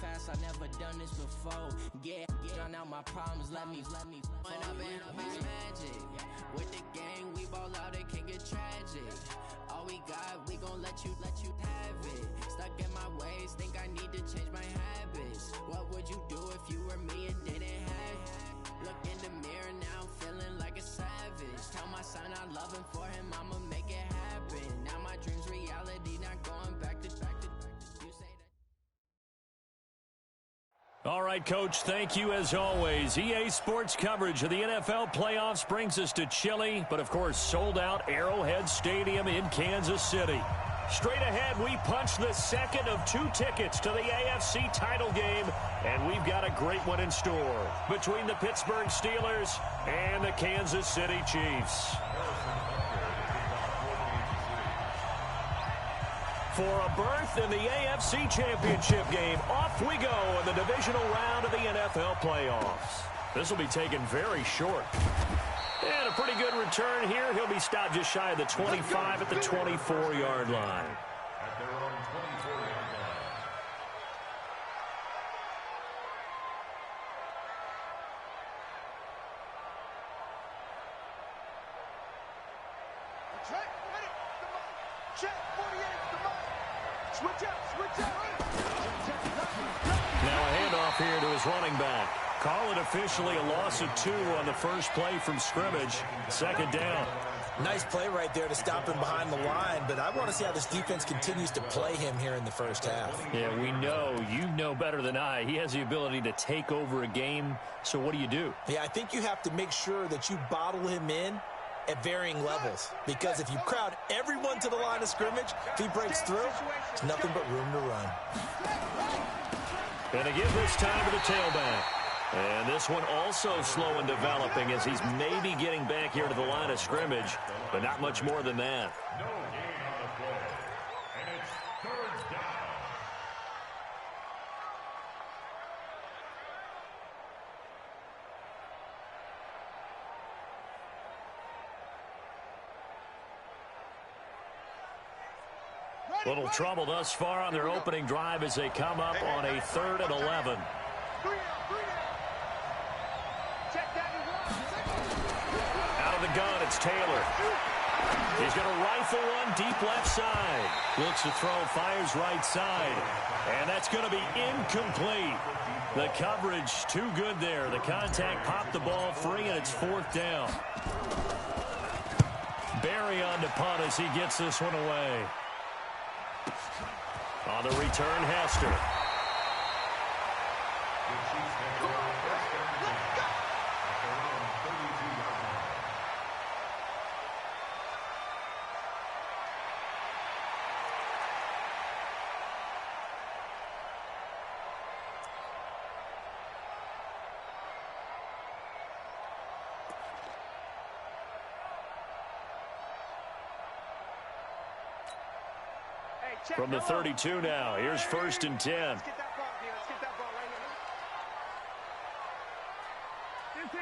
fast, I never done this before. Yeah, drown out my problems, let me. When I've been magic. With the gang, we ball out, it can get tragic. All we got, we gon' let you have it. Stuck in my ways, think I need to change my habits. What would you do if you were me and didn't have it? Look in the mirror now, I'm feeling like a savage. Tell my son I love him, for him I'ma make it happen. Now my dream's reality, not going back to you say that. All right, Coach, thank you as always. EA Sports coverage of the NFL playoffs brings us to chilly, but of course sold out Arrowhead Stadium in Kansas City. Straight ahead, we punch the second of 2 tickets to the AFC title game, and we've got a great one in store between the Pittsburgh Steelers and the Kansas City Chiefs. For a berth in the AFC Championship game, off we go in the divisional round of the NFL playoffs. This will be taken very short. And a pretty good return here. He'll be stopped just shy of the 25 at the 24-yard line. At their own 24-yard line. Check, ready, the mic. Check, 48, the mic. Switch out. Now a handoff here to his running back. Call it officially a loss of 2 on the first play from scrimmage. Second down. Nice play right there to stop him behind the line, but I want to see how this defense continues to play him here in the first half. Yeah, we know. You know better than I. He has the ability to take over a game, so what do you do? Yeah, I think you have to make sure that you bottle him in at varying levels, because if you crowd everyone to the line of scrimmage, if he breaks through, it's nothing but room to run. And to give this time to the tailback. And this one also slow in developing as he's maybe getting back here to the line of scrimmage, but not much more than that. No gain on the play. And it's 3rd down. Little trouble thus far on their opening drive as they come up on a 3rd and 11. Out of the gun, it's Taylor. He's going to rifle one deep left side. Looks to throw, fires right side. And that's going to be incomplete. The coverage too good there. The contact popped the ball free, and it's 4th down. Barry on to punt as he gets this one away. On the return, Hester. From the 32 now, here's 1st and 10. Let's get that ball, D. Let's get that ball right here. 15.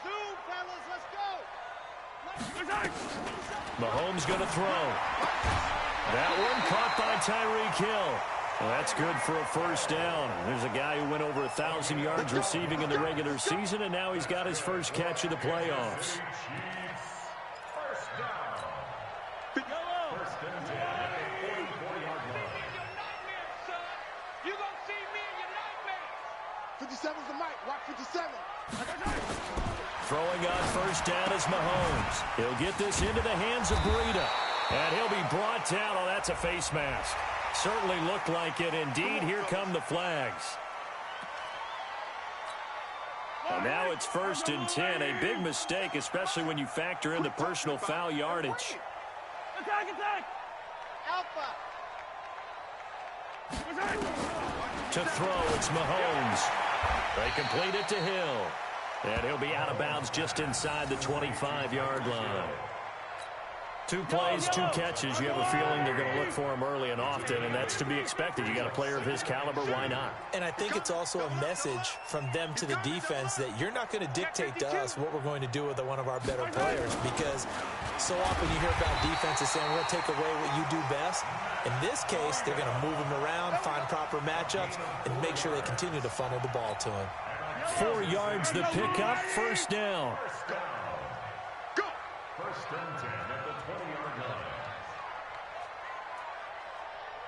Zoom, fellas, let's go. Mahomes going to throw. That one caught by Tyreek Hill. Well, that's good for a 1st down. There's a guy who went over 1,000 yards receiving in the regular season, and now he's got his first catch of the playoffs. Throwing on 1st down is Mahomes. He'll get this into the hands of Breida. And he'll be brought down. Oh, that's a face mask. Certainly looked like it. Indeed, here come the flags. And now it's 1st and 10. A big mistake, especially when you factor in the personal foul yardage. Attack! Alpha! To throw, it's Mahomes. They complete it to Hill. And he'll be out of bounds just inside the 25-yard line. 2 plays, 2 catches. You have a feeling they're going to look for him early and often, and that's to be expected. You got a player of his caliber, why not? And I think it's also a message from them to the defense that you're not going to dictate to us what we're going to do with one of our better players, because so often you hear about defenses saying, we'll take away what you do best. In this case, they're going to move him around, find proper matchups, and make sure they continue to funnel the ball to him. 4 yards the pickup, first down. First and 10 at the 20-yard line.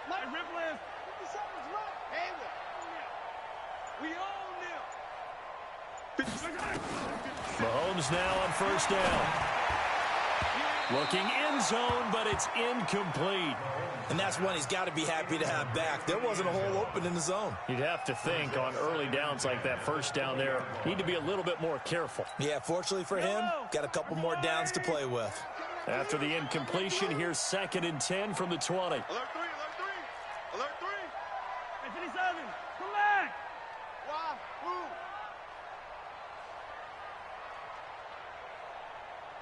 Like Ripley, 57's right. Hey, we own them. Mahomes now on first down. Looking end zone, but it's incomplete. And that's one he's got to be happy to have back. There wasn't a hole open in the zone. You'd have to think on early downs like that, first down there, need to be a little bit more careful. Yeah, fortunately for him, got a couple more downs to play with. After the incompletion, here's 2nd and 10 from the 20. Alert 3, alert 3. Alert 3. Hey, 57, come back. Why? Who?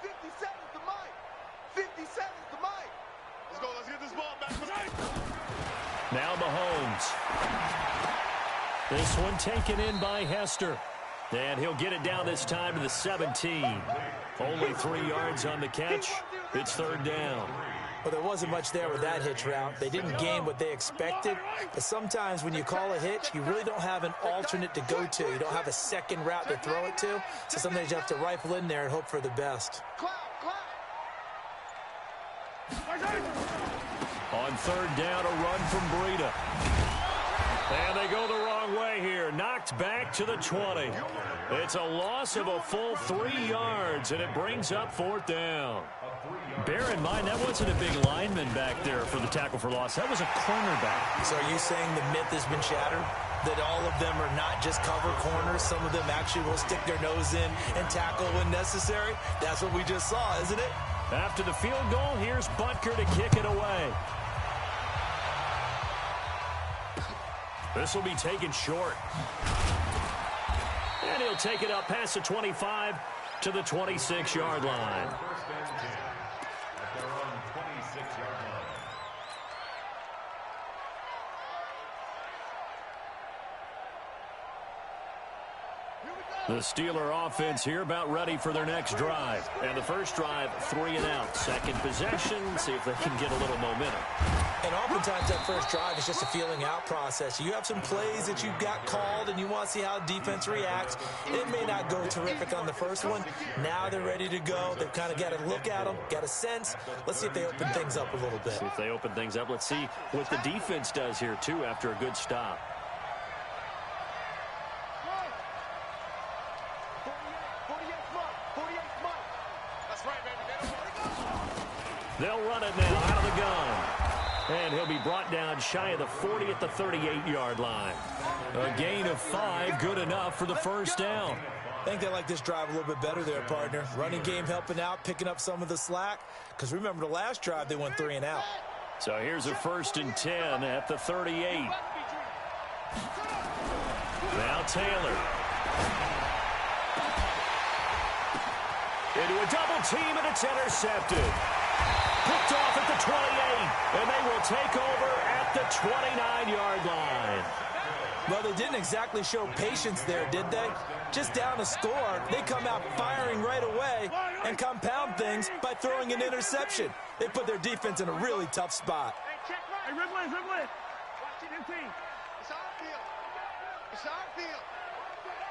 57's the mic. 57's the mic. Let's go. Let's get this ball back. Now Mahomes. This one taken in by Hester. And he'll get it down this time to the 17. Only 3 yards on the catch. It's 3rd down. Well, there wasn't much there with that hitch route. They didn't gain what they expected. But sometimes when you call a hitch, you really don't have an alternate to go to. You don't have a second route to throw it to. So sometimes you have to rifle in there and hope for the best. On 3rd down, a run from Breida. And they go the wrong way here. Knocked back to the 20. It's a loss of a full 3 yards, and it brings up 4th down. Bear in mind, that wasn't a big lineman back there for the tackle for loss. That was a cornerback. So are you saying the myth has been shattered? That all of them are not just cover corners? Some of them actually will stick their nose in and tackle when necessary? That's what we just saw, isn't it? After the field goal, here's Butker to kick it away. This will be taken short. And he'll take it up past the 25 to the 26-yard line. First and 10 at their own 26-yard line. The Steeler offense here about ready for their next drive. And the first drive, 3 and out. Second possession, see if they can get a little momentum. And oftentimes that first drive is just a feeling out process. You have some plays that you've got called and you want to see how the defense reacts. It may not go terrific on the first one. Now they're ready to go. They've kind of got to look at them, got a sense. Let's see if they open things up a little bit. See if they open things up. Let's see what the defense does here, too, after a good stop. They'll run it now out of the gun. And he'll be brought down shy of the 40 at the 38-yard line. A gain of 5, good enough for the first down. I think they like this drive a little bit better there, partner. Running game helping out, picking up some of the slack. Because remember the last drive, they went 3 and out. So here's a 1st and 10 at the 38. Now Taylor. Into a double team, and it's intercepted. Picked off at the 28, and they will take over at the 29-yard line. Well, they didn't exactly show patience there, did they? Just down a score, they come out firing right away and compound things by throwing an interception. They put their defense in a really tough spot. Hey, Ripley. Watch it, team. It's our field. It's our field.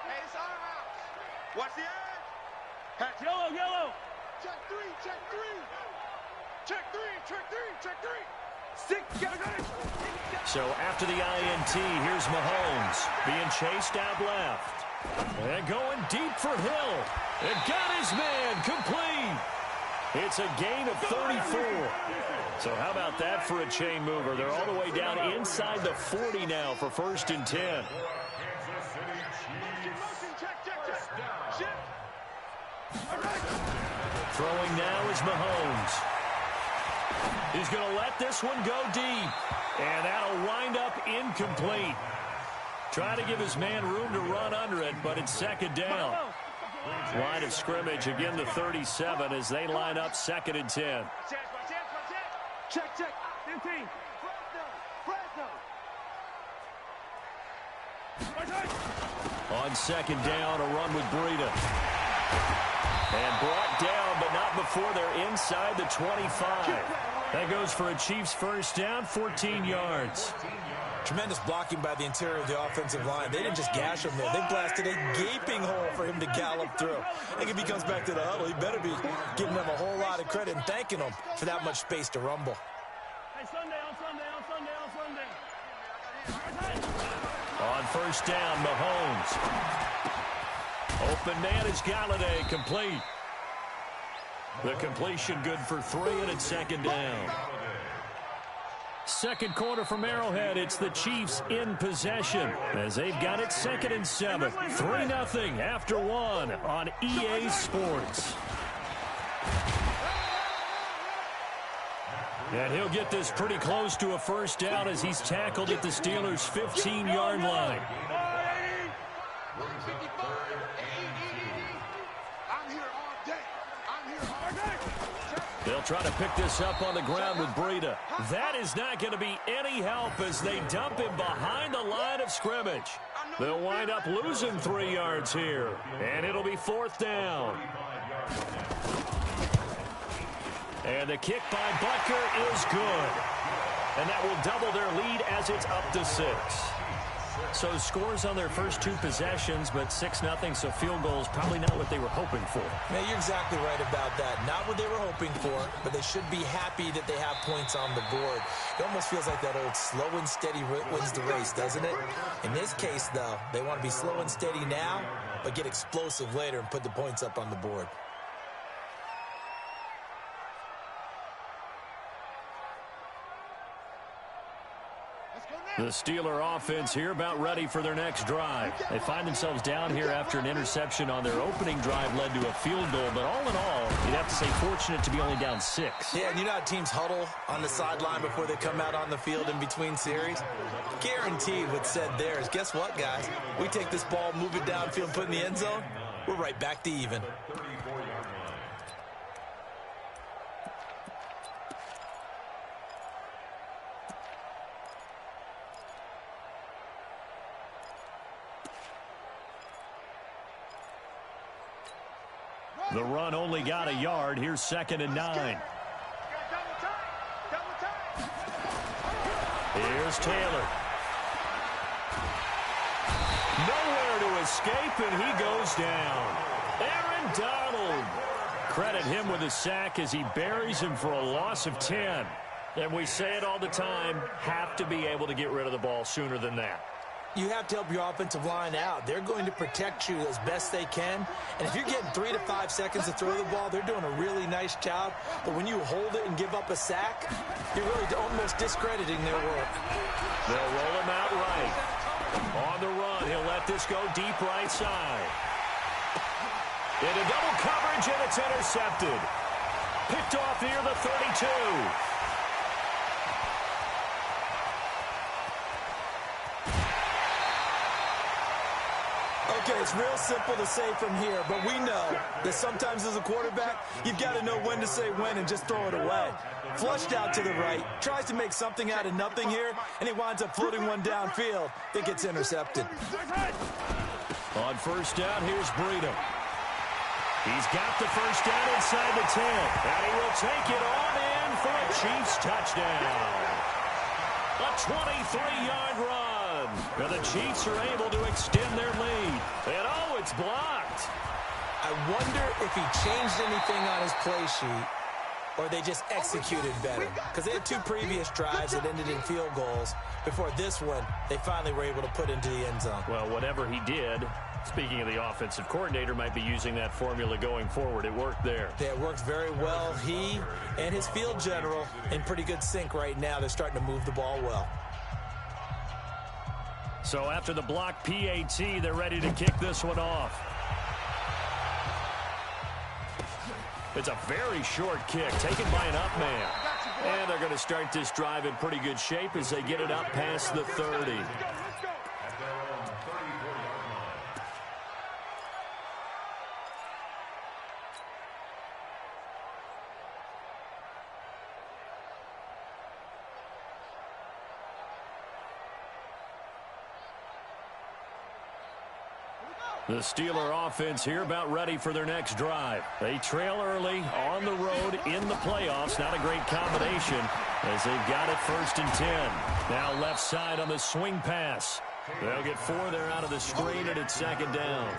Hey, it's our house. Watch the edge. Patch yellow. Check 3. Check 3. Check 3. 6. Got it. So after the INT, here's Mahomes being chased out left. And going deep for Hill. It got his man complete. It's a gain of 34. So how about that for a chain mover? They're all the way down inside the 40 now for 1st and 10. Throwing now is Mahomes. He's going to let this one go deep. And that'll wind up incomplete. Try to give his man room to run under it, but it's 2nd down. Line of scrimmage, again the 37 as they line up 2nd and 10. Check. 15. On 2nd down, a run with Breida. And brought down, but not before they're inside the 25. That goes for a Chiefs first down, 14 yards. Tremendous blocking by the interior of the offensive line. They didn't just gash him there. They blasted a gaping hole for him to gallop through. I think if he comes back to the huddle, he better be giving them a whole lot of credit and thanking them for that much space to rumble. Hey, Sunday. On first down, Mahomes. Open man is Galladay, complete. The completion good for 3, and it's 2nd down. Second quarter from Arrowhead. It's the Chiefs in possession as they've got it 2nd and 7. 3-0 after 1 on EA Sports. And he'll get this pretty close to a first down as he's tackled at the Steelers' 15-yard line. They'll try to pick this up on the ground with Breida. That is not going to be any help as they dump him behind the line of scrimmage. They'll wind up losing 3 yards here, and it'll be 4th down. And the kick by Butker is good. And that will double their lead as it's up to 6. So scores on their first 2 possessions, but 6-0, so field goals probably not what they were hoping for. Yeah, you're exactly right about that. Not what they were hoping for, but they should be happy that they have points on the board. It almost feels like that old slow and steady wins the race, doesn't it? In this case, though, they want to be slow and steady now, but get explosive later and put the points up on the board. The Steeler offense here about ready for their next drive. They find themselves down here after an interception on their opening drive led to a field goal. But all in all, you'd have to say fortunate to be only down 6. Yeah, and you know how teams huddle on the sideline before they come out on the field in between series? Guaranteed what's said there is, guess what, guys? We take this ball, move it downfield, put it in the end zone, we're right back to even. The run only got a yard. Here's 2nd and 9. Here's Taylor. Nowhere to escape, and he goes down. Aaron Donald. Credit him with a sack as he buries him for a loss of 10. And we say it all the time, have to be able to get rid of the ball sooner than that. You have to help your offensive line out. They're going to protect you as best they can. And if you're getting 3 to 5 seconds to throw the ball, they're doing a really nice job. But when you hold it and give up a sack, you're really almost discrediting their work. They'll roll him out right. On the run, he'll let this go deep right side. Into double coverage, and it's intercepted. Picked off near the 32. Okay, it's real simple to say from here, but we know that sometimes as a quarterback, you've got to know when to say when and just throw it away. Flushed out to the right, tries to make something out of nothing here, and he winds up floating one downfield that gets intercepted. On first down, here's Breida. He's got the first down inside the 10, and he will take it on in for a Chiefs touchdown. A 23-yard run. Now the Chiefs are able to extend their lead. And oh, it's blocked. I wonder if he changed anything on his play sheet or they just executed better. Because they had 2 previous drives that ended in field goals. Before this one, they finally were able to put into the end zone. Well, whatever he did, speaking of the offensive coordinator, might be using that formula going forward. It worked there. Yeah, it works very well. He and his field general in pretty good sync right now. They're starting to move the ball well. So after the block PAT, they're ready to kick this one off. It's a very short kick taken by an up man. And they're going to start this drive in pretty good shape as they get it up past the 30. The Steeler offense here about ready for their next drive. They trail early on the road in the playoffs. Not a great combination as they've got it 1st and 10. Now left side on the swing pass. They'll get 4 there out of the screen, and it's 2nd down.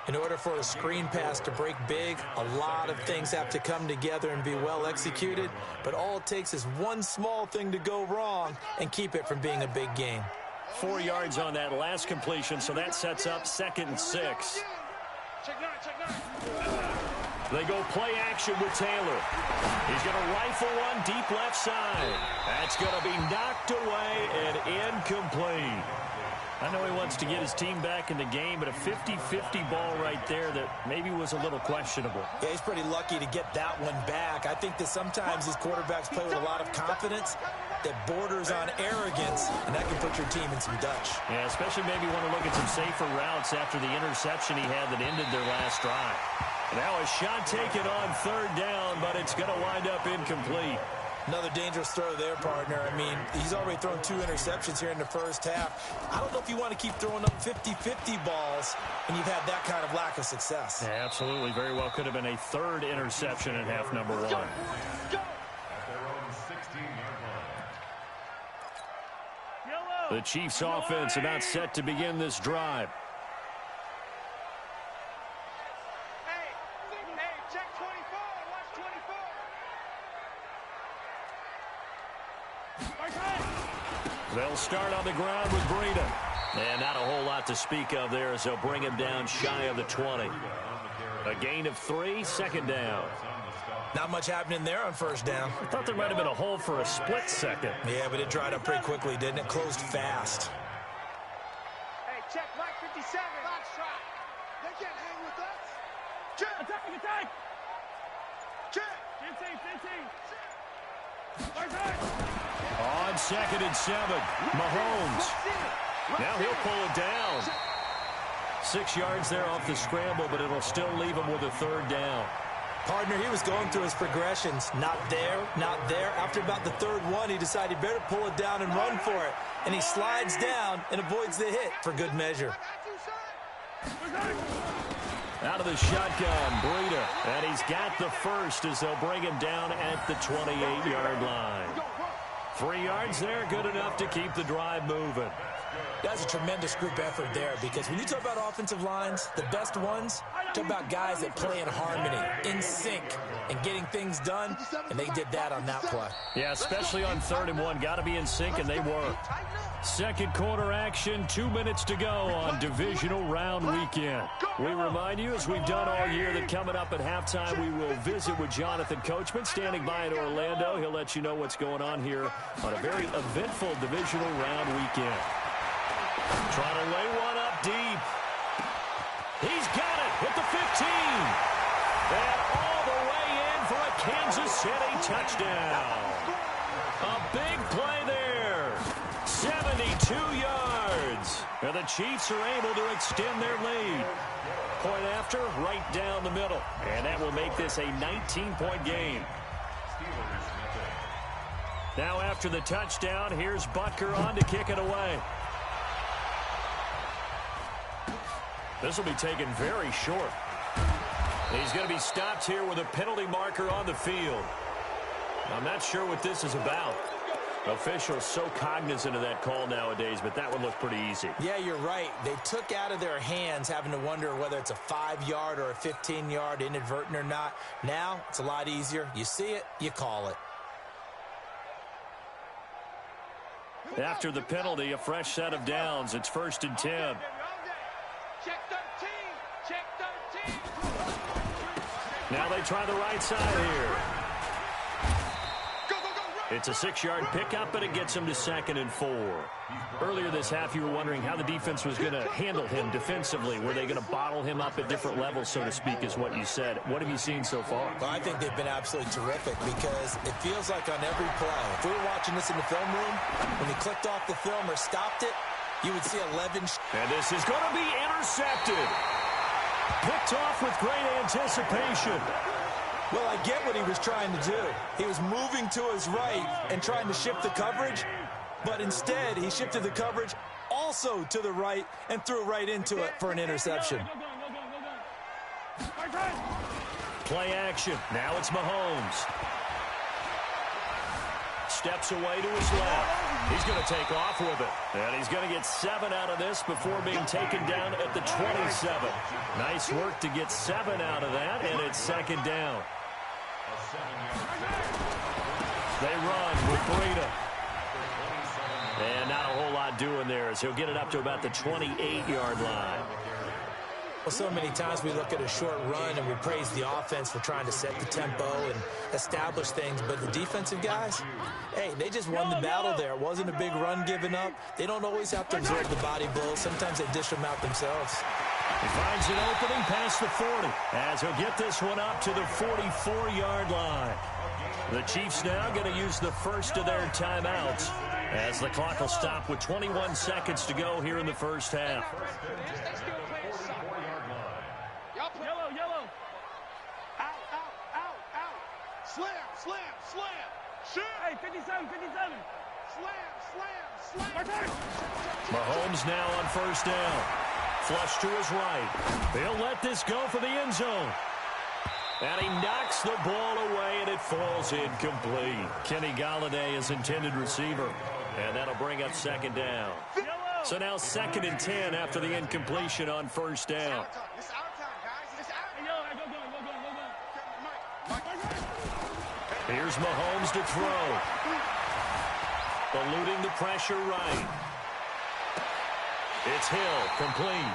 In order for a screen pass to break big, a lot of things have to come together and be well executed. But all it takes is one small thing to go wrong and keep it from being a big game. 4 yards on that last completion, so that sets up 2nd and 6. They go play action with Taylor. He's going to rifle one deep left side. That's going to be knocked away and incomplete. I know he wants to get his team back in the game, but a 50-50 ball right there that maybe was a little questionable. Yeah, he's pretty lucky to get that one back. I think that sometimes these quarterbacks play with a lot of confidence that borders on arrogance, and that can put your team in some Dutch. Yeah, especially maybe want to look at some safer routes after the interception he had that ended their last drive. Now a shot taken on 3rd down, but it's going to wind up incomplete. Another dangerous throw there, partner. I mean, he's already thrown 2 interceptions here in the first half. I don't know if you want to keep throwing up 50-50 balls when you've had that kind of lack of success. Yeah, absolutely. Very well could have been a 3rd interception in half number 1. The Chiefs offense about set to begin this drive. They'll start on the ground with Breida. And not a whole lot to speak of there as they'll bring him down shy of the 20. A gain of 3, 2nd down. Not much happening there on 1st down. I thought there might have been a hole for a split second. Yeah, but it dried up pretty quickly, didn't it? Closed fast. Hey, check Mike 57. Box trap. They can't hang with us. Check. Attack. Check. 15. On 2nd and 7, Mahomes. Now he'll pull it down. 6 yards there off the scramble, but it'll still leave him with a 3rd down. Partner, he was going through his progressions. Not there, not there. After about the 3rd one, he decided he better pull it down and run for it. And he slides down and avoids the hit for good measure. Out of the shotgun, Breida. And he's got the 1st as they'll bring him down at the 28-yard line. 3 yards there, good enough to keep the drive moving. That's a tremendous group effort there, because when you talk about offensive lines, the best ones, talk about guys that play in harmony, in sync, and getting things done, and they did that on that play. Yeah, especially on 3rd and 1. Got to be in sync, and they were. 2nd quarter action, 2 minutes to go on divisional round weekend. We remind you, as we've done all year, that coming up at halftime, we will visit with Jonathan Coachman, standing by in Orlando. He'll let you know what's going on here on a very eventful divisional round weekend. Trying to lay one up deep. He's got it at the 15. And all the way in for a Kansas City touchdown. A big play there. 72 yards. And the Chiefs are able to extend their lead. Point after, right down the middle. And that will make this a 19-point game. Now after the touchdown, here's Butker on to kick it away. This will be taken very short. He's going to be stopped here with a penalty marker on the field. I'm not sure what this is about. Officials so cognizant of that call nowadays, but that one looked pretty easy. Yeah, you're right. They took out of their hands having to wonder whether it's a 5-yard or a 15-yard, inadvertent or not. Now, it's a lot easier. You see it, you call it. After the penalty, a fresh set of downs. It's 1st and 10. Check 13. Check 13. Now they try the right side here. It's a 6-yard pickup, but it gets him to 2nd and 4. Earlier this half, you were wondering how the defense was going to handle him defensively. Were they going to bottle him up at different levels, so to speak, is what you said. What have you seen so far? Well, I think they've been absolutely terrific, because it feels like on every play, if we were watching this in the film room, when he clicked off the film or stopped it, you would see 11. And this is going to be intercepted. Picked off with great anticipation. Well, I get what he was trying to do. He was moving to his right and trying to shift the coverage, but instead he shifted the coverage also to the right and threw right into it for an interception. play action. Now it's Mahomes. Steps away to his left. He's going to take off with it. And he's going to get 7 out of this before being taken down at the 27. Nice work to get 7 out of that, and it's second down. They run with Breida. And not a whole lot doing there as he'll get it up to about the 28-yard line. Well, so many times we look at a short run and we praise the offense for trying to set the tempo and establish things, but the defensive guys, hey, they just won the battle there. It wasn't a big run given up. They don't always have to absorb the body blows. Sometimes they dish them out themselves. He finds an opening past the 40 as he'll get this one up to the 44-yard line. The Chiefs now going to use the first of their timeouts as the clock will stop with 21 seconds to go here in the first half. Yellow. Out. Slam. Shoot. Hey, 57. Slam. Mahomes now on first down. Flush to his right. They'll let this go for the end zone. And he knocks the ball away, and it falls incomplete. Kenny Golladay is intended receiver. And that'll bring up second down. So now 2nd and 10 after the incompletion on first down. It's our time, guys. It's our time. Here's Mahomes to throw. Eluding the pressure right. It's Hill, complete.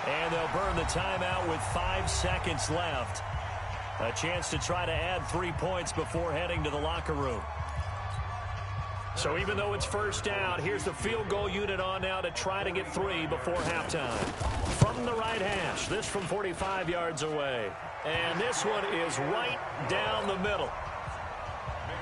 And they'll burn the timeout with 5 seconds left. A chance to try to add 3 points before heading to the locker room. So even though it's first down, here's the field goal unit on now to try to get 3 before halftime. From the right hash, this from 45 yards away. And this one is right down the middle.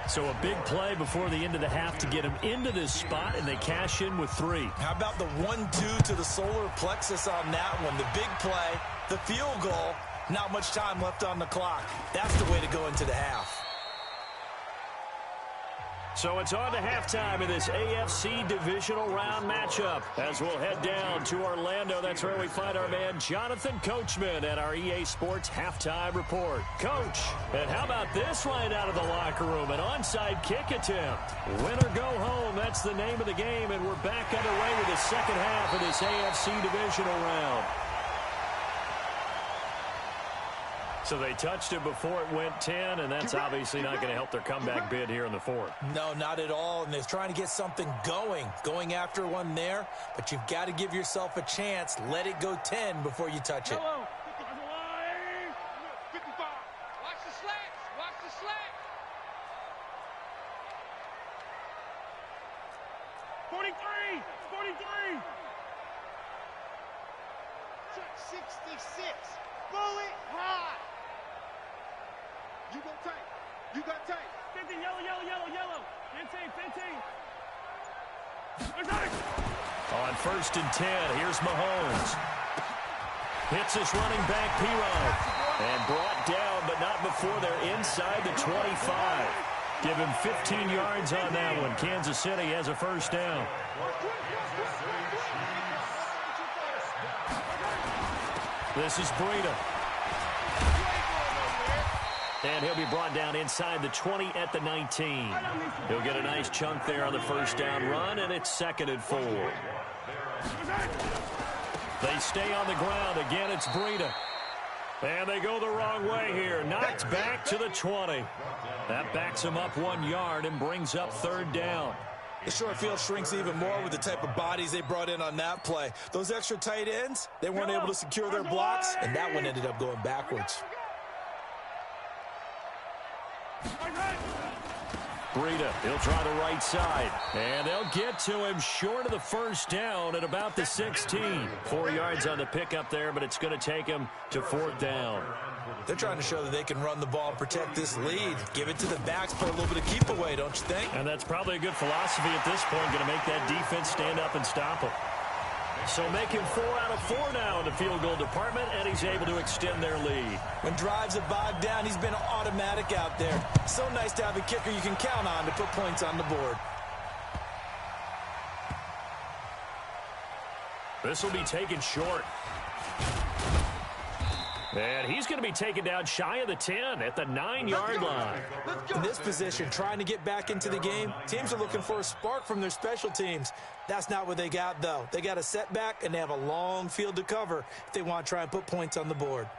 So a big play before the end of the half to get him into this spot, and they cash in with 3. How about the 1-2 to the solar plexus on that one? The big play, the field goal, not much time left on the clock. That's the way to go into the half. So it's on to halftime in this AFC divisional round matchup as we'll head down to Orlando. That's where we find our man Jonathan Coachman at our EA Sports halftime report. Coach, and how about this right out of the locker room? An onside kick attempt. Win or go home, that's the name of the game, and we're back underway with the second half of this AFC divisional round. So they touched it before it went 10, and that's obviously not going to help their comeback bid here in the 4th. No, not at all, and they're trying to get something going after one there, but you've got to give yourself a chance. Let it go 10 before you touch it. 55. Watch the slats. 43. Check 66. Bullet high. You got tape. 50, yellow. 15. On 1st and 10, here's Mahomes. Hits his running back, Pirog. And brought down, but not before they're inside the 25. Give him 15 yards on that one. Kansas City has a first down. This is Breida. And he'll be brought down inside the 20 at the 19. He'll get a nice chunk there on the first down run, and it's 2nd and 4. They stay on the ground. Again, it's Breida. And they go the wrong way here. Knocked back to the 20. That backs him up 1 yard and brings up 3rd down. The short field shrinks even more with the type of bodies they brought in on that play. Those extra tight ends, they weren't able to secure their blocks, and that one ended up going backwards. Breida, he'll try the right side. And they'll get to him short of the first down at about the 16. 4 yards on the pickup there, but it's going to take him to 4th down. They're trying to show that they can run the ball and protect this lead. Give it to the backs, put a little bit of keep away, don't you think? And that's probably a good philosophy at this point, going to make that defense stand up and stop him. So make him 4 out of 4 now in the field goal department, and he's able to extend their lead. When drives are bogged down, he's been automatic out there. So nice to have a kicker you can count on to put points on the board. This will be taken short. And he's going to be taken down shy of the 10 at the 9-yard line. In this position, trying to get back into the game, teams are looking for a spark from their special teams. That's not what they got, though. They got a setback, and they have a long field to cover if they want to try and put points on the board.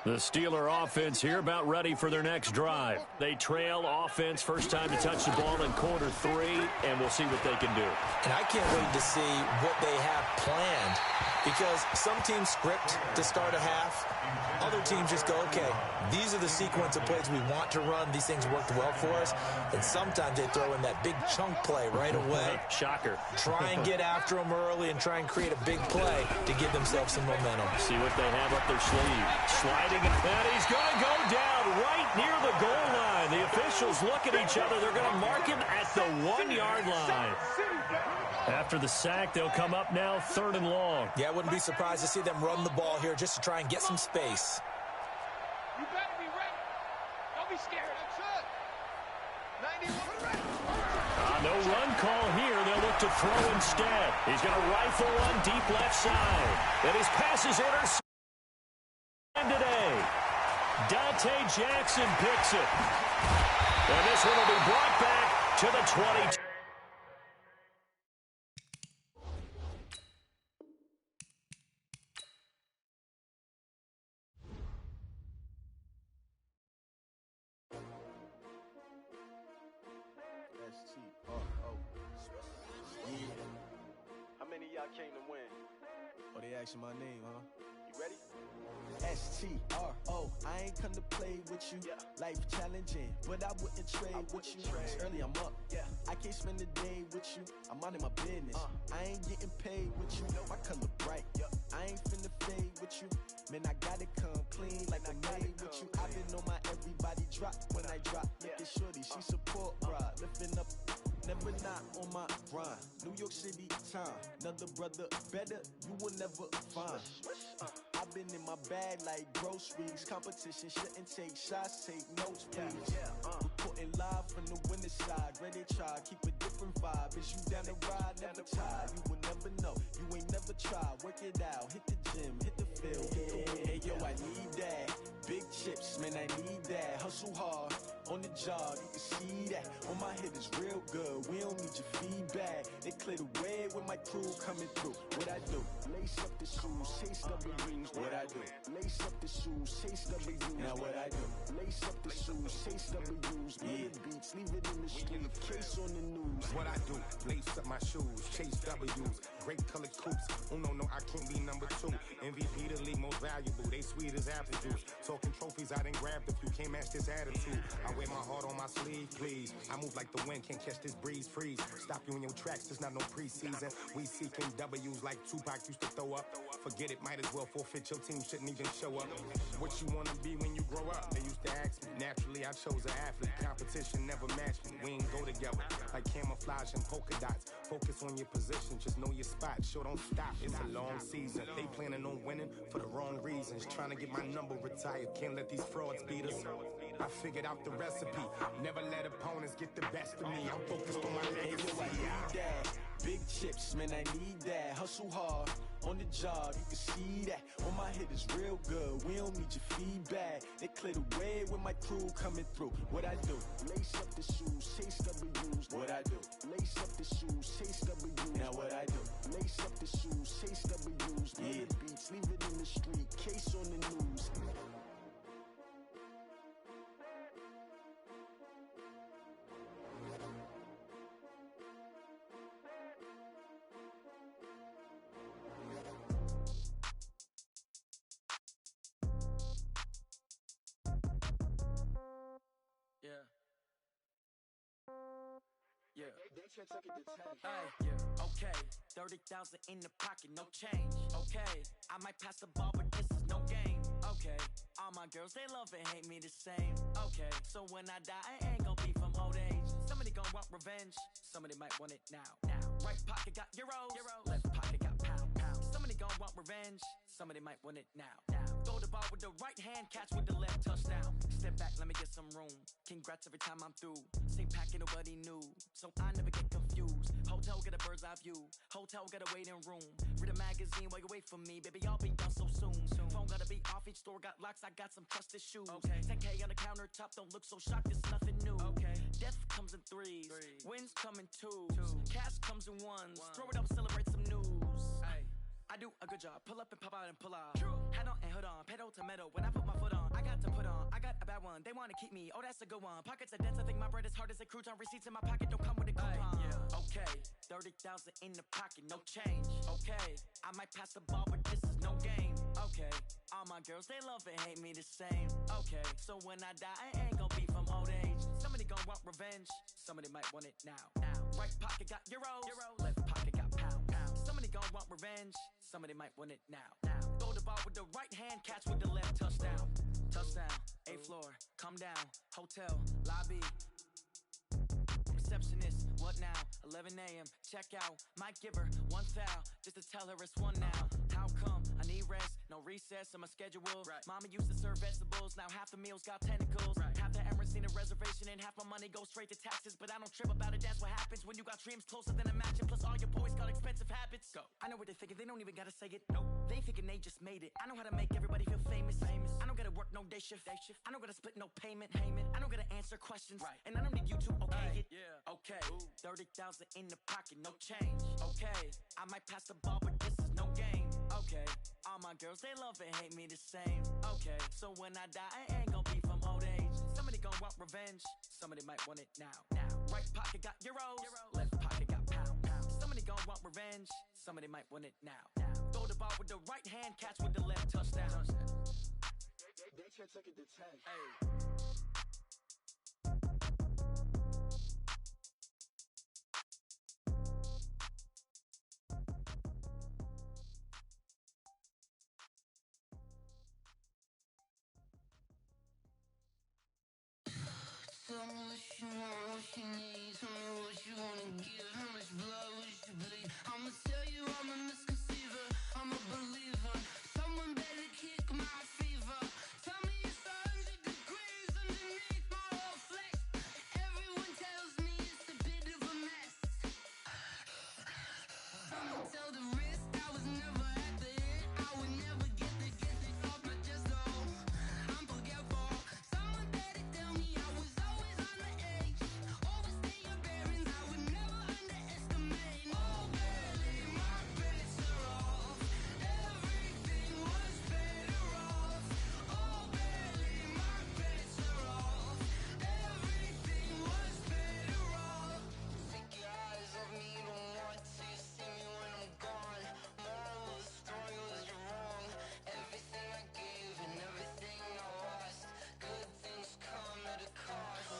The Steeler offense here about ready for their next drive. They trail offense, first time to touch the ball in quarter 3, and we'll see what they can do. And I can't wait to see what they have planned, because some teams script to start a half. Other teams just go, okay, these are the sequence of plays we want to run. These things worked well for us. And sometimes they throw in that big chunk play right away. Shocker. Try and get after them early and try and create a big play to give themselves some momentum. See what they have up their sleeve. Sliding, and he's going to go down right near the goal line. The officials look at each other. They're going to mark him at the 1-yard line. After the sack, they'll come up now 3rd and long. Yeah, I wouldn't be surprised to see them run the ball here just to try and get some space. You better be ready. Don't be scared. That's it. 91. No run call here. They'll look to throw instead. He's going to rifle one deep left side. And his pass is intercepted today. Dante Jackson picks it. And this one will be brought back to the 22. How many of y'all came to win? Oh, they asking my name, huh? You ready? S-T-R-O, I ain't come to play with you. Yeah. Life challenging, but I wouldn't trade with you. It's early, I'm up. Yeah. I can't spend the day with you. I'm minding my business. I ain't getting paid with you. My color bright. Yeah. I ain't finna fade with you. Man, I gotta come clean like I made with you. I've been on my everybody drop when I drop. Look at shorty, she support ride. Lifting up, never not on my grind. New York City time. Another brother better, you will never find. I've been in my bag like groceries. Competition shouldn't take shots, take notes, please. Reporting live from the winning side. Ready to try, keep a different vibe. Is you down the ride, never tired. You will never know, you ain't never tried. Work it out, hit the gym, hit the field, hit the win. Hey yo, I need that. Big chips, man, I need that. Hustle hard, on the job, you can see that. On my hit is real good, we don't need your feedback. They clear the way with my crew coming through. What I do? Lace up the shoes, chase W's. What I do? Lace up the shoes, chase W's. Now what I do? Lace up the shoes, chase W's. Yeah, beats, leave it in the street, case on the news. What I do? Lace up my shoes, chase W's. Great colored coops. Oh no, I can't be number 2. MVP the league most valuable. They sweet as apple juice. Talking trophies I done grabbed if you can't match this attitude. I wear my heart on my sleeve, please. I move like the wind, can't catch this breeze, freeze. Stop you in your tracks, there's not no preseason. We seeking W's like Tupac used to throw up. Forget it, might as well forfeit. Your team shouldn't even show up. What you wanna be when you grow up? They used to ask me. Naturally, I chose an athlete. Competition never matched me. We ain't go together like camouflage and polka dots. Focus on your position, just know your spot. Sure, don't stop. It's a long season. They planning on winning for the wrong reasons. Trying to get my number retired. Can't let these frauds beat us. I figured out the recipe. Never let opponents get the best of me. I'm focused on my legacy. I need that. Big chips, man, I need that. Hustle hard, on the job, you can see that. On my hit is real good, we don't need your feedback. They clear the way with my crew coming through. What I do? Lace up the shoes, chase W's. What I do? Lace up the shoes, chase W's. Now what I do? Lace up the shoes, chase W's. Yeah, beats, leave it in the street, case on the news. Hey, yeah, okay, 30,000 in the pocket, no change. Okay, I might pass the ball, but this is no game. Okay, all my girls, they love and hate me the same. Okay, so when I die, I ain't gon' be from old age. Somebody gon' want revenge, somebody might want it now. Right pocket got euros, left pocket got pounds. Somebody gon' want revenge, somebody might want it now. Throw the ball with the right hand, catch with the left, touchdown. Step back, let me get some room. Congrats every time I'm through. Same packet, nobody knew, so I never get confused. Hotel get a bird's eye view. Hotel got a waiting room. Read a magazine while you wait for me, baby. I'll be done so soon. Phone gotta be off. Each store got locks. I got some trusted shoes. 10K on the countertop. Don't look so shocked. It's nothing new. Death comes in threes. Wins come in twos. Cash comes in ones. Throw it up, celebrate some news. I do a good job. Pull up and pop out and pull out. Hat on and hood on. Pedal to metal. When I put my foot on, I got to put on. I got a bad one. They want to keep me. Oh, that's a good one. Pockets are dense. I think my bread is hard as a crouton. Receipts in my pocket don't come with a coupon. Okay, 30,000 in the pocket, no change. Okay, I might pass the ball, but this is no game. Okay, all my girls, they love and hate me the same. Okay, so when I die, I ain't gonna be from old age. Somebody gonna want revenge. Somebody might want it now. Right pocket got euros. Left pocket got pounds. Somebody gonna want revenge. Somebody might want it now. Throw the ball with the right hand, catch with the left. Touchdown. Touchdown. 8th floor. Come down. Hotel. Lobby. Receptionist. What now? 11 a.m. Check out. Might give her one foul just to tell her it's one now. How come? I need rest. No recess in my schedule. Mama used to serve vegetables. Now half the meals got tentacles. Half the Emirates need a reservation and half my money goes straight to taxes. But I don't trip about it. That's what happens when you got dreams closer than a mansion. Plus all your boys got expensive habits. Go. I know what they're thinking. They don't even gotta say it. Nope. They thinking they just made it. I know how to make everybody feel famous. I don't gotta work no day shift. I don't gotta split no payment. I don't gotta answer questions. And I don't need you to okay it. Okay. 30,000 in the pocket, no change. Okay, I might pass the ball, but this is no game. Okay, all my girls, they love and hate me the same. Okay, so when I die, I ain't gonna be from old age. Somebody gonna want revenge. Somebody might want it now. Right pocket got euros. Left pocket got pounds. Somebody gonna want revenge. Somebody might want it now. Throw the ball with the right hand, catch with the left. Touchdown. They can't take it to 10. Tell me what you want, what you need. Tell me what you wanna give. How much blood would you bleed? I'ma tell you I'm a misconceiver. I'm a believer. Someone better kick my fever. Tell me it's 100 degrees underneath my whole flesh. Everyone tells me it's a bit of a mess. I'ma tell the risk I was never at the end. I would never get the off my chest though. I'm forgetful. Someone better tell me I was always on the edge. Overstay your bearings, I would never underestimate. Oh barely, my bets are off. Everything was better off. Oh barely, my bets are off. Everything was better off. Take your eyes off me, don't want to see me when I'm gone. Moral of the story was you're wrong. Everything I gave and everything I lost. Good things come at a cost.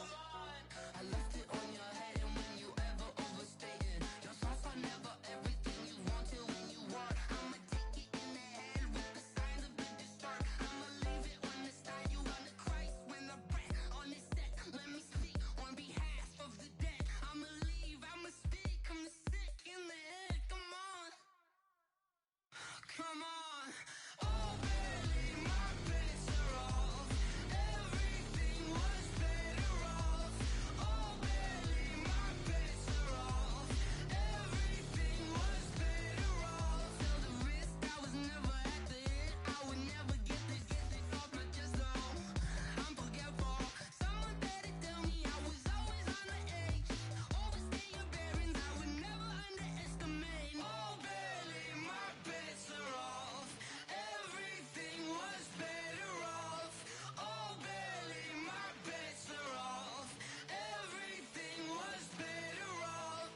I left it on your head, and when you ever overstay it, your thoughts are never everything you wanted when you want. I'ma take it in the head with the signs of the disturbed. I'ma leave it on the side. You on the Christ when the breath on this set. Let me speak on behalf of the dead. I'ma leave, I'ma speak. I'm the sick in the head. Come on, come on. Oh barely, my bets are off. Everything was better off. Oh barely, my bets are off. Everything was better off. Tell the risk I was never at the end. I would never get this off my chest though. I'm forgetful. Someone better tell me I was always on the edge. Overstay your bearings, I would never underestimate. Oh barely, my bets are off. Everything was better off. Oh barely, my bets are off. Everything was better off.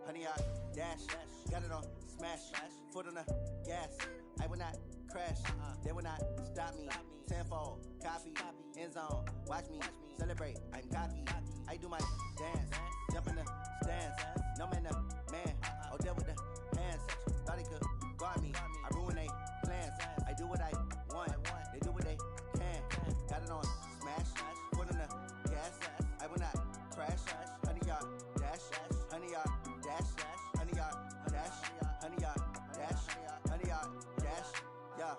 Honey, I dash, got it on smash, foot on the gas. I will not crash, they will not stop me. Tenfold, copy, end zone, watch me celebrate. I'm cocky, I do my dance, jump in the stands. No man, the man, oh there with the hands. Thought he could guard me, I ruin they plans. I do what I want, they do what they can. Got it on smash, foot on the gas. I will not crash, honey, y'all dash, honey, y'all dash, honey, 100 yard dash, 100 yard dash, 100 yard dash, yeah.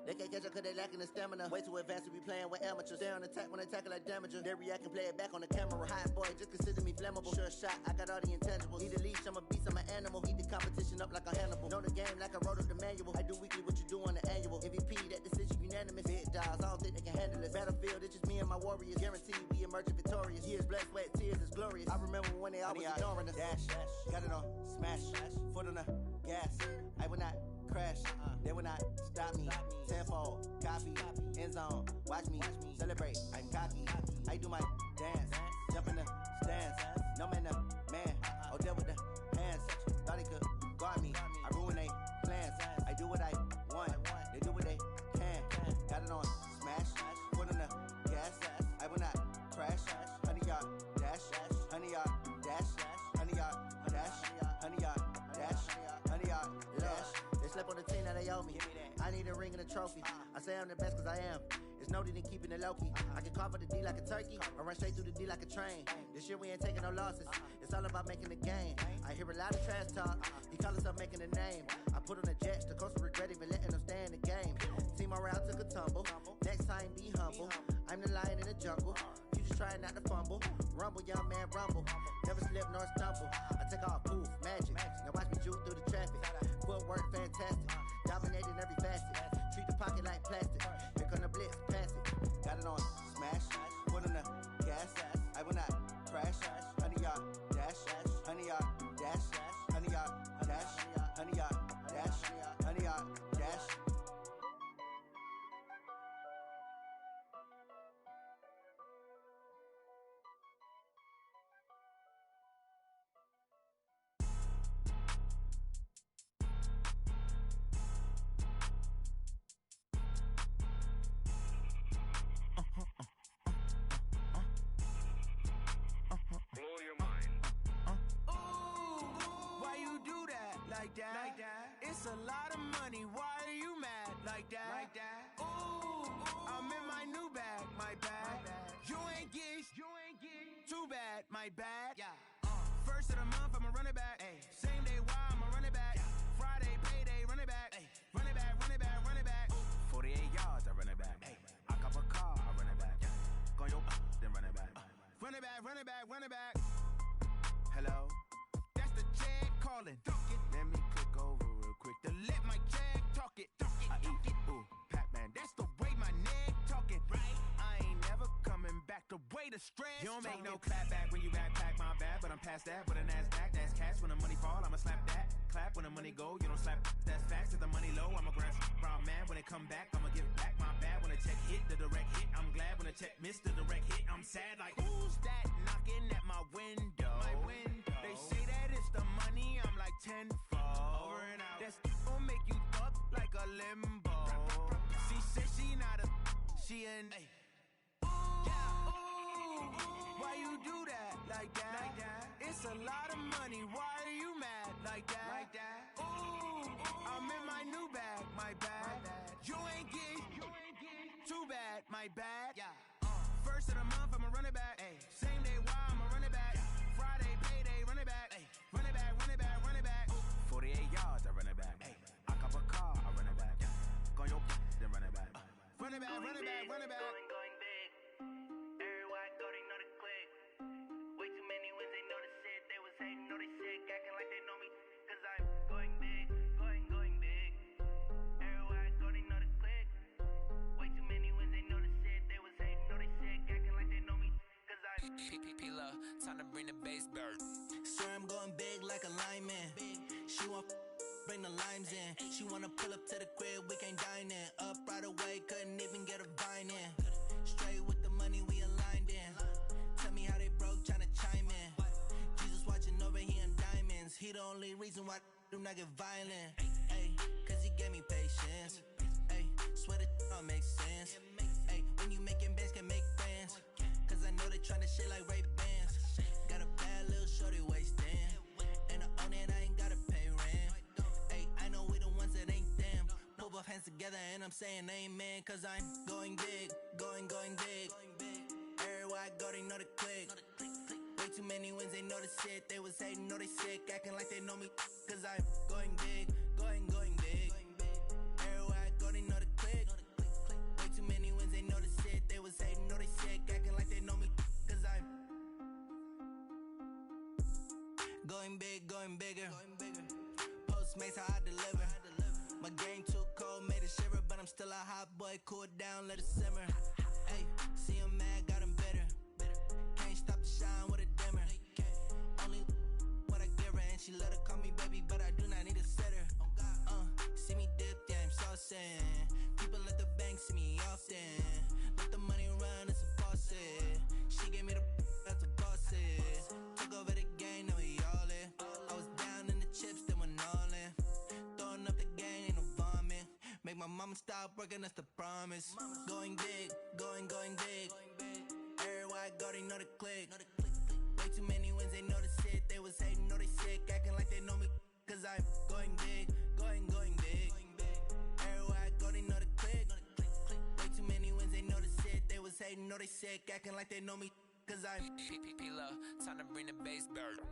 They can't catch up cause they lacking the stamina. Way too advanced to be playing with amateurs. Stay on attack when they tackle like damager. They react and play it back on the camera. Hot boy, just consider me flammable. Sure shot, I got all the intangibles. Need a leash, I'm a beast, I'm an animal. Eat the competition up like a Hannibal. Know the game like I wrote up the manual. I do weekly what you do on the annual. MVP, that decision unanimous. Big dogs, I don't think they can handle it. Battlefield, it's just me and my warriors. Guaranteed we emerging victorious. Years, blood, sweat, tears, is glorious. I remember when they always ignoring us. Dash, got it on, smash, foot on the gas. I will not crash, they will not stop me. Tenfold, copy, end zone, watch me celebrate. I'm cocky, I do my dance, jump in the stands. No man, man, oh there with the hands. Thought he could guard me, I ruin they plans. I do what I want, they do what they can. Got it on smash, foot on the gas. I will not crash. 100 yard dash, 100 yard dash, 100 yard dash, 100 yard dash, 100 yard dash. They slept on the team that they owe me. I need a ring and a trophy. I say I'm the best cause I am. It's noted in keeping it low-key. I can carve up the D like a turkey or run straight through the D like a train. This year we ain't taking no losses. It's all about making the game. I hear a lot of trash talk. He call himself making a name. I put on the Jets. The coach will regret even letting them stay in the game. Team morale took a tumble. Next time be humble. I'm the lion in the jungle. You just trying not to fumble. Rumble, young man, rumble. Never slip nor stumble. I take off, poof, magic. Now watch me juke through the traffic. Footwork fantastic. Dominating every facet. Treat the pocket like plastic. Here come the blitz, pass it. Got it on smash. Foot on the gas. I will not crash. 100 yard dash. 100 yard dash. 100 yard dash. 100 yard dash. 100 yard dash. Blow your mind. Why you do that? Like that? It's a lot of money. Why are you mad? Like that? Ooh, I'm in my new bag. My bad. You ain't geese. Too bad. My bad. Yeah. First of the month, I'ma run it back. Ay. Same day, why I'ma run it back. Friday, payday, run it back. Ay. Run it back, run it back, run it back. 48 yards, I run it back. Ay. I cop a car, I run it back. Go your then run it back. Run it back, run it back, run it back. Hello? That's the check calling. Let me click over real quick to let my check talk it. I eat it, ooh, Pac-Man. That's the way my neck talking. Right? I ain't never coming back. The way the stress. You don't make no clap back when you backpack, my bad. But I'm past that with a NASDAQ. That's cash when the money fall. I'ma slap that. Clap when the money go. You don't slap. That's facts. If the money low, I'ma grab brown man. When it come back, I'ma give back my bad. When the check hit, the direct hit. I'm glad when the check missed the direct hit. I'm sad like who's that knocking at my window? They say that it's the money. I'm like tenfold. Over and out. That's gon' make you up like a limbo. She said she not a. She an. Why you do that? Like that? It's a lot of money. Why are you mad? Like that? Ooh, I'm in my new bag. My bad. You ain't geek. Too bad. My bad. Yeah. First of the month, I'ma run it back. Ay. Same day, why I'ma run it back. Friday, payday, run it back. Ay. Run it back, run it back, run it back. 48 yards, I run it back. Ay. I cop a car, I run it back. Go your then run it back. Run it back, run it back, run it back. Going big. Everywhere I go, they know the click. Way too many wins, they know the shit. They was hating, know they sick, acting like they know me. Cause I'm going big, going big. Everywhere I go, they know the click. Way too many wins, they know the shit. They was hating, know they sick, acting like they know me. Cause I'm P-P-P-Lo, time to bring the bass bird. Swear I'm going big like a lineman. She want bring the limes in. She wanna pull up to the crib, we can't dine in. Up right away, couldn't even get a vine in. Straight with the money, we aligned in. Tell me how they broke, tryna chime in. Jesus watching over, he in diamonds. He the only reason why I do not get violent. Ay, cause he gave me patience. Ay, swear that all makes sense. Ay, when you making bands, can make friends. Cause I know they tryna shit like Ray-Bans. Got a bad little shorty wasting. And I own it, I ain't gotta pay rent. Ay, I know we the ones that ain't them. Put both hands together and I'm saying amen. Cause I'm going big, going big. Everywhere I go, they know the click. Way Way too many wins, they know the shit. They was hating, know they sick, acting like they know me. Cause I'm going big, going big. Everywhere I go, they know the click. Way too many wins, they know the shit. They was hating, know they sick, acting like they know me. Cause I'm going big, going bigger. Postmates, how I deliver. My game too cold, made it shiver. But I'm still a hot boy, cool it down, let it simmer. Hey, see him mad, got him bitter. Can't stop the shine with a dimmer. Only what I give her, and she let her call me baby, but I do not need a sitter. See me dip, yeah, I'm saucing. People at the bank see me often. Let the money run, it's a faucet. She gave me the that's a boss it. Took over the game, now we all in. I was down in the chips, then went all in. Throwing up the gang, ain't no vomit. Make my mama stop working, that's the promise. Going big, going big. Everywhere I go, they know the click. Way too many wins, they know the shit. They was hating, know they sick, acting like they know me. Cause I'm going big, going big. Everywhere I go, they know the click. Way too many wins, they know the shit. They was hating, know they sick, acting like they know me. Cause I'm P-P-P-Lo, time to bring the bass back.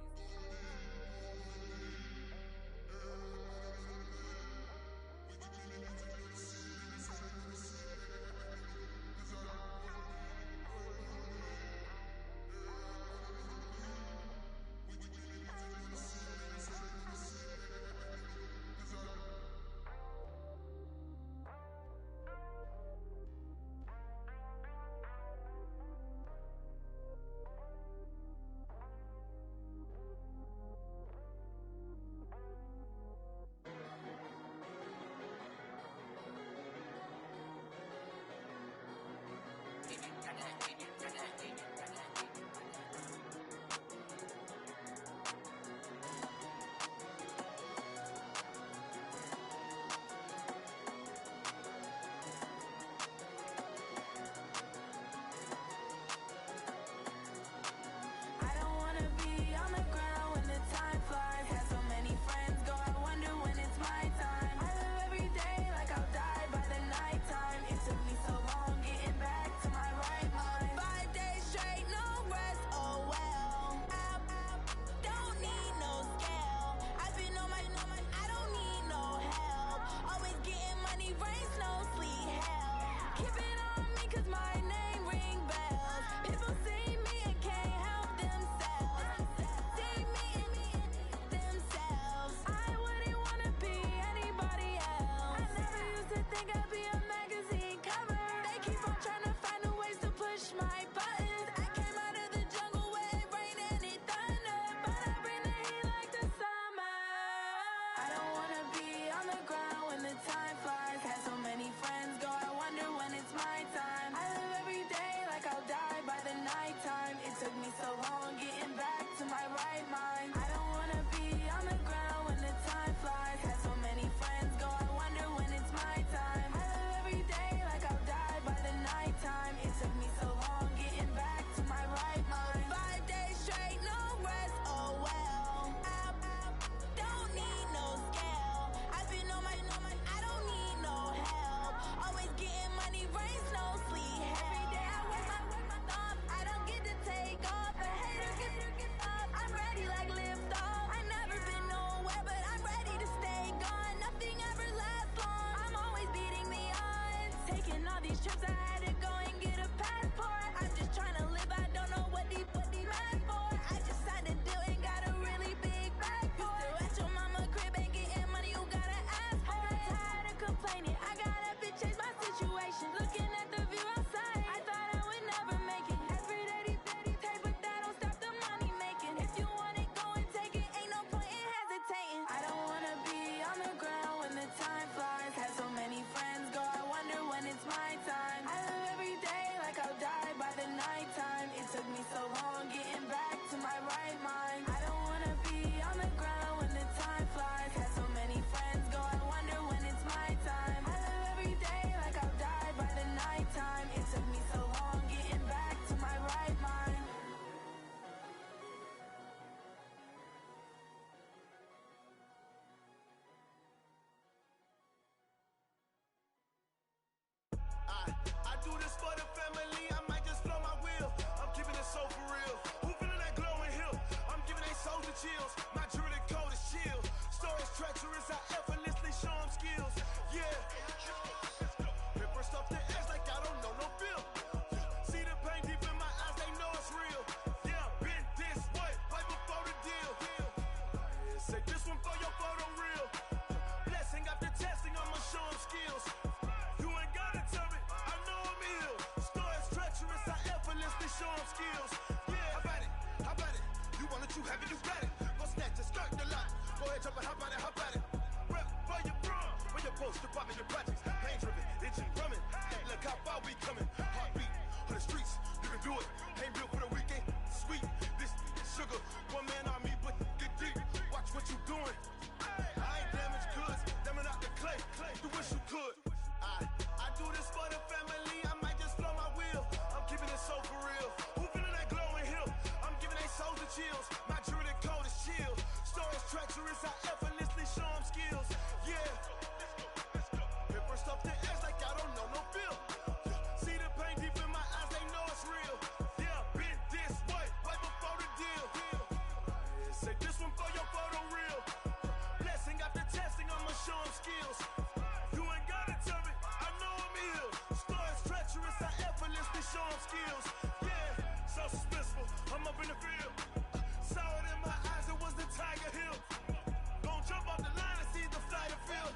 I do this for the family, I might just blow my wheel. I'm keeping it so for real. Who feeling that glowing? doing? I ain't damaged goods, damn out the clay. You wish you could. I do this for the family. I might just blow my wheel. I'm keeping it so for real. Who feeling that glowing hill? I'm giving they souls the chills. My jewelry code is chill. Stories treacherous, I effortlessly show them skills. Yeah. Paper stuff to edge like I don't know no feel. See the pain deep in my eyes, they know it's real. Yeah, been this way, right before the deal. Say this one for your photo reel. Blessing after testing, I'ma show them skills. You ain't gotta tell me, I know I'm ill. Stories treacherous, I effortlessly show them skills. Yeah, so suspenseful, I'm up in the field. Saw it in my eyes, it was the Tiger Hill. Gon' jump off the line and see the flight of field.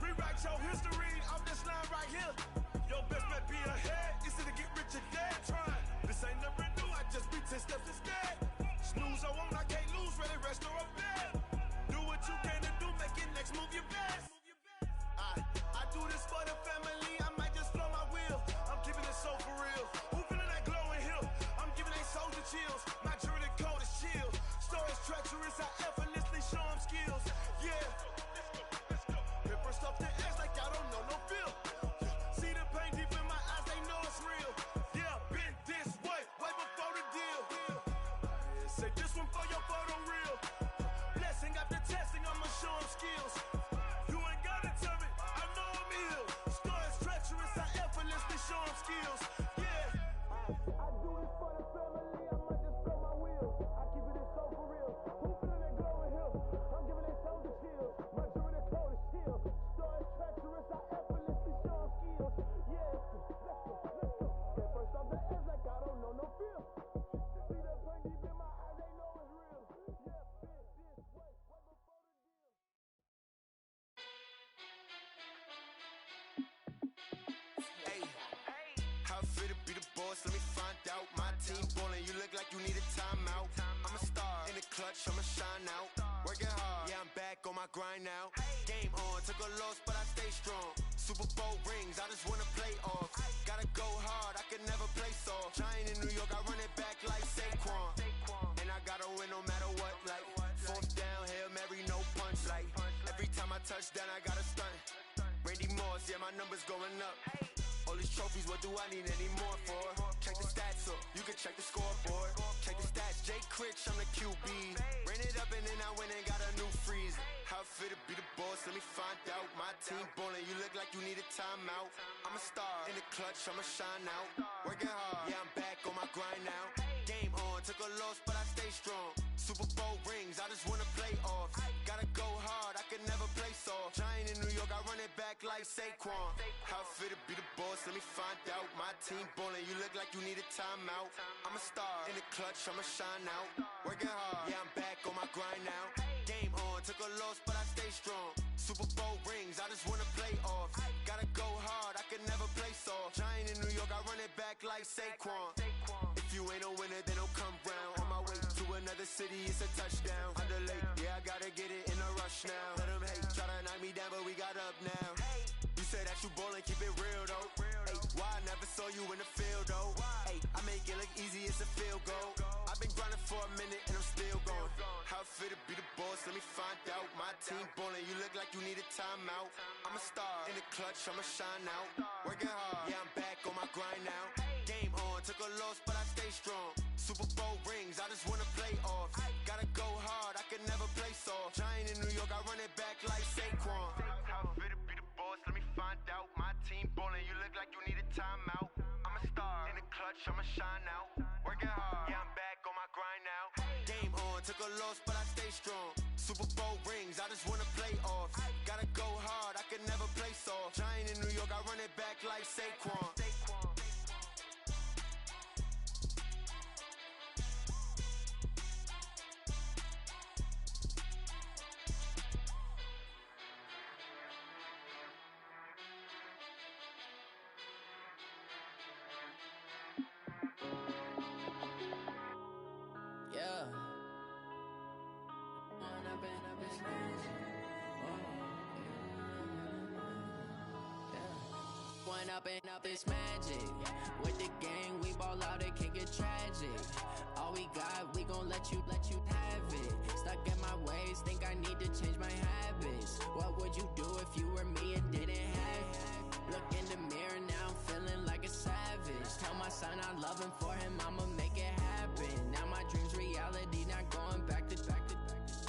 Rewrite your history off this line right here. Your best bet be ahead, easy to get rich or dead. Trying, this ain't never new, I just be 10 steps instead. Snooze I won't, I can't lose, ready, rest or up bed. Do what you can to do, make it next move your best. I do this for the family, I might just blow my wheel. I'm keeping it so for real. Who feeling that glowing hill? I'm giving they souls the chills. My jewelry code is chill. Stories treacherous, I effortlessly show them skills. Yeah. Paper stuff to edge like I don't know no feel. See the pain deep in my eyes, they know it's real. Yeah, been this way, way before the deal. Say this one for your photo reel. Blessing after testing, I'ma show them skills. You ain't gotta tell me, I know I'm ill. Stories treacherous, I effortlessly show them skills. Yeah. I do this for the family, I might just blow my wheel. I keep it so for real. Who feeling that glowing hill? I'm giving they souls the chills. My jewelry code is chill. Stories treacherous, I effortlessly show them skills. Yeah, let's go. Get first off the edge like I don't know no feel. See that pain deep in my eyes, they know it's real. Yeah, been this way, way before the deal. Hey, how it feel to be the boss? Let me find out. My team ballin', you look like you need a timeout. I'm a star in the clutch, I'ma shine out. Working hard, yeah, I'm back on my grind now. Game on, took a loss, but I stay strong. Super Bowl rings, I just wanna play off. Gotta go hard, I can never play soft. Giant in New York, I run it back like Saquon. And I gotta win no matter what, like fourth down, Hail Mary, no punch. Like every time I touch down, I gotta stunt. Randy Moss, yeah, my numbers going up. All these trophies, what do I need any more for? Check the stats up, you can check the scoreboard. Check the stats, Jake Critch, I'm the QB. Ran it up and then I went and got a new freeze. How it feel to be the boss, let me find out. My team ballin', you look like you need a timeout. I'm a star in the clutch, I'ma shine out. Working hard, yeah, I'm back on my grind now. Game on, took a loss, but I stay strong. Super Bowl rings, I just wanna play off. Gotta go hard, I can never play soft. Giant in New York, I run it back like Saquon. How it feel to be the boss, let me find out. My team ballin', you look like you need a timeout. I'm a star in the clutch, I'ma shine out. Working hard, yeah, I'm back on my grind now. Game on, took a loss, but I stay strong. Super Bowl rings, I just wanna play off. Gotta go hard, I can never play soft. Giant in New York, I run it back like Saquon. If you ain't a winner, then don't come round. On my way to another city, it's a touchdown. Underlay, yeah, I gotta get it in a rush now. Let them hate, try to knock me down, but we got up now. You say that you ballin', keep it real though. Hey, why I never saw you in the field though? Hey, I make it look easy, it's a field goal. I've been grinding for a minute and I'm still going. How it feel to be the boss, let me find out. My team ballin', you look like you need a timeout. I'm a star in the clutch, I'ma shine out. Working hard, yeah, I'm back on my grind now. Game on, took a loss, but I stay strong. Super Bowl rings, I just wanna play off. Gotta go hard, I can never play soft. Giant in New York, I run it back like Saquon. How it feel to be the boss, let me find out. My team ballin', you look like you need a timeout. I'm a star in the clutch, I'ma shine out. Working hard, yeah, I'm back on my grind now. Game on, took a loss, but I stay strong. Super Bowl rings, I just wanna play off. Gotta go hard, I can never play soft. Giant in New York, I run it back like Saquon. Yeah. One up and up, it's magic. With the gang, we ball out, it can get tragic. All we got, we gon' let you have it. Stuck in my ways, think I need to change my habits. What would you do if you were me and didn't have it? Look in the mirror now, I'm feeling like a savage. Tell my son I love him, for him I'ma make it happen. Now my dream's reality, not going back to.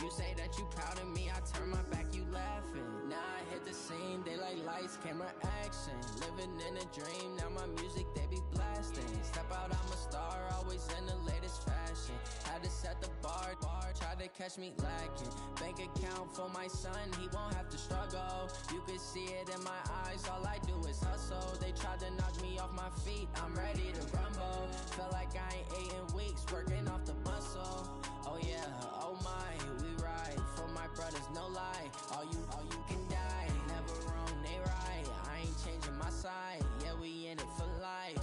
You say that you proud of me, I turn my back, you laughing. Now I hit the scene, they like lights, camera, action. Living in a dream, now my music they be blasting. Step out, I'm a star, always in the latest fashion. Had to set the bar, tried to catch me lacking. Bank account for my son, he won't have to struggle. You can see it in my eyes, all I do is hustle. They tried to knock me off my feet, I'm ready to rumble. Felt like I ain't ate in weeks, working off the muscle. Oh yeah, oh my, we ride for my brothers, no lie. All you can die, never wrong, they right. I ain't changing my side, yeah, we in it for life.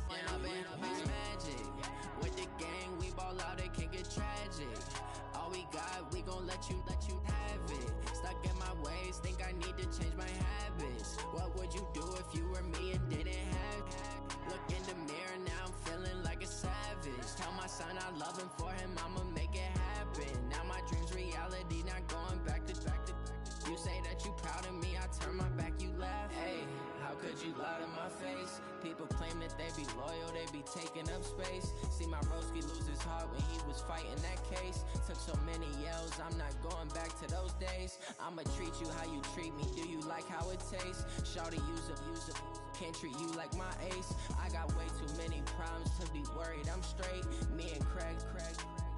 And I've been magic. With the gang, we ball out, it can get tragic. All we got, we gon' let you have it. Stuck in my ways, think I need to change my habits. What would you do if you were me and didn't have it? Look in the mirror, now I'm feeling like a savage. Tell my son I love him, for him I'ma make it happen. Now my dream's reality, not going back to. You say that you proud of me, I turn my back, you laugh. Hey, how could you lie to my face? People claim that they be loyal, they be taking up space. See my broski lose his heart when he was fighting that case. Took so many yells, I'm not going back to those days. I'ma treat you how you treat me, do you like how it tastes? Shawty, use up, can't treat you like my ace. I got way too many problems to be worried, I'm straight. Me and Craig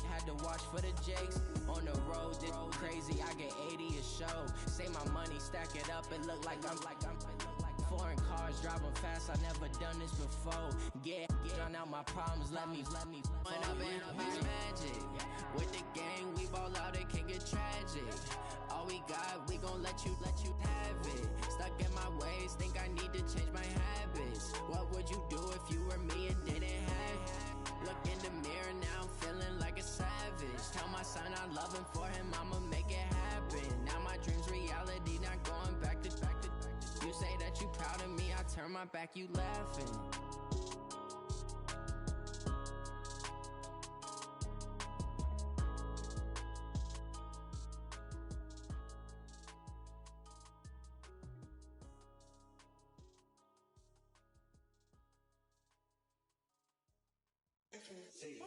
had to watch for the Jakes. On the road, this crazy, I get 80 a show. Say my money, stack it up, it look like I'm foreign cars, driving fast, I never done this before. Get drown out my problems, let me When I've been magic. With the gang, we ball out, it can get tragic. All we got, we gon' let you have it. Stuck in my ways, think I need to change my habits. What would you do if you were me and didn't have it? Look in the mirror, now I'm feeling like a savage. Tell my son I love him, for him I'ma make it happen. Now my dream's reality, not going back to. You say that you proud of me, I turn my back, you laughing. See.